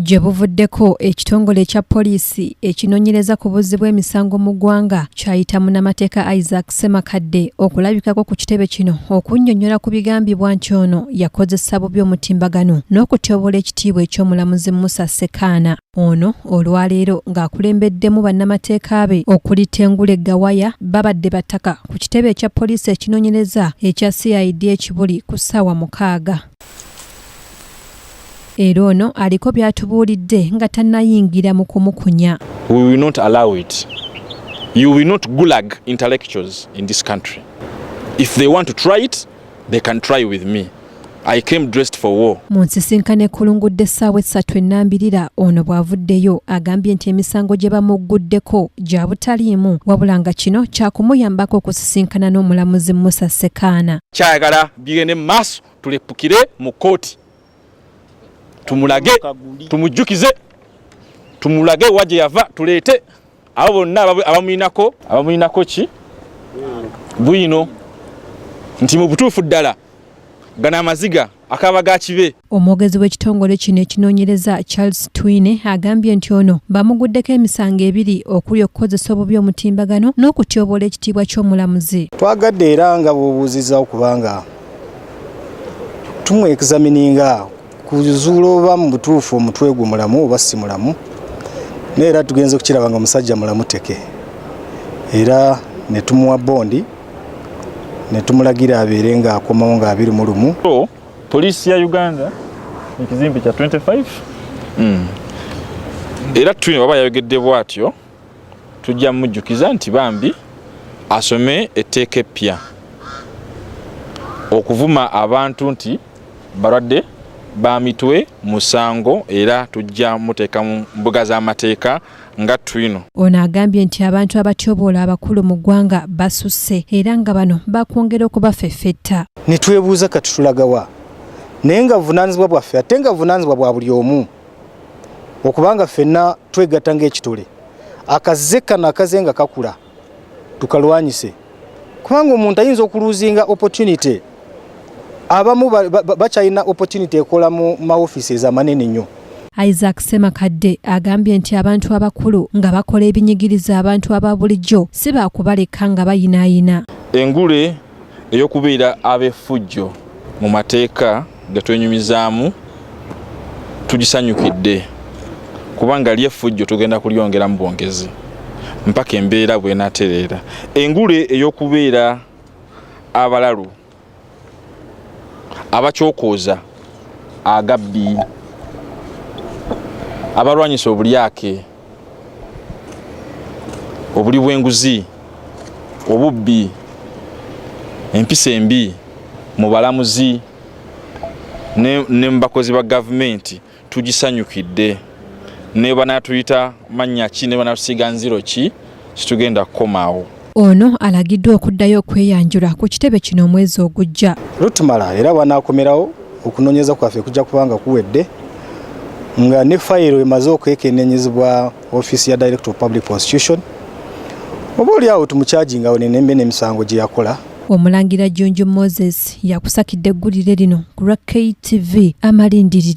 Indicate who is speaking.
Speaker 1: gye buvuddeko ekitongole ekya poliisi ekinoonyereza ku buzzi bw'emisango mu ggwanga kyayita munnamateeka Isaac Ssemadde okulabikako ku kitebe kino okunnyonnyola ku bigambibwa nti ono yakozesa bubi omutimbagano n'okutyoboola ekitiibwa eky'omulamuzi Musa Ssekaana. Ono olwaleero ng'akulembeddemu bannamateeka be okuli Tengule Gawaya babadde battaka ku kitebe ekya poliisi ekinoonyereza ekya CID ekibuli ku ssaawa 6. Era ono aliko byatubuulidde nga tannayingira mu kumukunya.
Speaker 2: We will not allow it. You will not gulag intellectuals in this country. If they want to try it, they can try with me. I came dressed for war. Mu nsisinkano
Speaker 1: ekulungudde essaawa 3:40 ono bw'avuddeyo agambye nti emisango gye bamugguddeko gya butaliimu wabula nga kino kyakumuyambako okusisinkana n'omulamuzi Musa Ssekaana.
Speaker 2: Kyayagala bigende mu maaso tulepukire mu kkooti. Tumulage, tumujjukize, tumulage waje yava tuleete abo bonna abamulinako ki bwino nti mu butuufu ddala gana amaziga akaba gakibe.
Speaker 1: Omwogezi w'ekitongole kino ekinoonyereza Charles Twine agambye nti ono bamuguddeko emisango ebiri okuli okukozesa obubi omutimbagano n'okutyoboola ekitiibwa ky'omulamuzi.
Speaker 3: Twagadde era nga bw'obuuzizza okubanga tumwexamininga kuzuula oba mu butuufu omutwe gwe mulamu oba si mulamu, neera tugenze kukiraba nga musajja mulamu teke, era ne tumuwa bondi ne tumulagira abeere nga akomawo nga 21.
Speaker 2: Poliisi ya Uganda ekizimbe kya 25 era Twine baba yayogedde bw'atyo tujja mujjukiza nti bambi asome etteeka eppya okuvuma abantu nti balwadde ba mitwe musango era tujja muteeka mu mbuga z'amateeka nga Twino.
Speaker 1: Ono agambye nti abantu abatyoboola abakulu mu ggwanga basusse era nga bano bakwongera okubafeffetta.
Speaker 3: Ne twebuuza kati tulagawa naye nga buvunaanyizibwa bwaffe ate nga buvunaanyizibwa bwa buli omu okubanga ffenna twegatta ng'ekitole akaze kano akaze nga kakula tukalwanyise kubanga omuntu ayinza okuluuzinga opportunity. Abamu bakyalina opportunity ekola mu maoffices amanene nnyo.
Speaker 1: Isaac Ssemadde agambye nti abantu abakulu nga bakola ebinyigiriza abantu aba bulijjo si baakubaleka nga bayinaayina.
Speaker 2: Engule ey'okubeera ab'effujjo mu mateeka ge twenyumizaamu tugisanyukidde kubanga ly'effujjo tugenda kulyongera mu bwongezi mpaka embeera bw'enaatereera. Engule ey'okubeera abalalu abakyokoza agabbi abalwanyisa obulyake obuli bw'enguzi obubbi empisa embi mu balamuzi ne mu bakozi ba gavumenti tugisanyukidde ne banaatuyita mannya ki ne banaatusiiga nziro ki kitugenda kukomaawo.
Speaker 1: Ono alagiddwa okuddayo okweyanjula ku kitebe kino omwezi ogujja.
Speaker 3: Lutumala era wanaakomerawo okunoonyeza kwaffe kujja kubanga kuwedde nga ne fayiro emaze okwekennenyezebwa Office ya Director of Public Prosecution oba oliawo tumukyajingawo nenembe n'emisango gye yakola.
Speaker 1: Omulangira Junju Moses yakusakidde eggulire lino ku KTV amalindirire.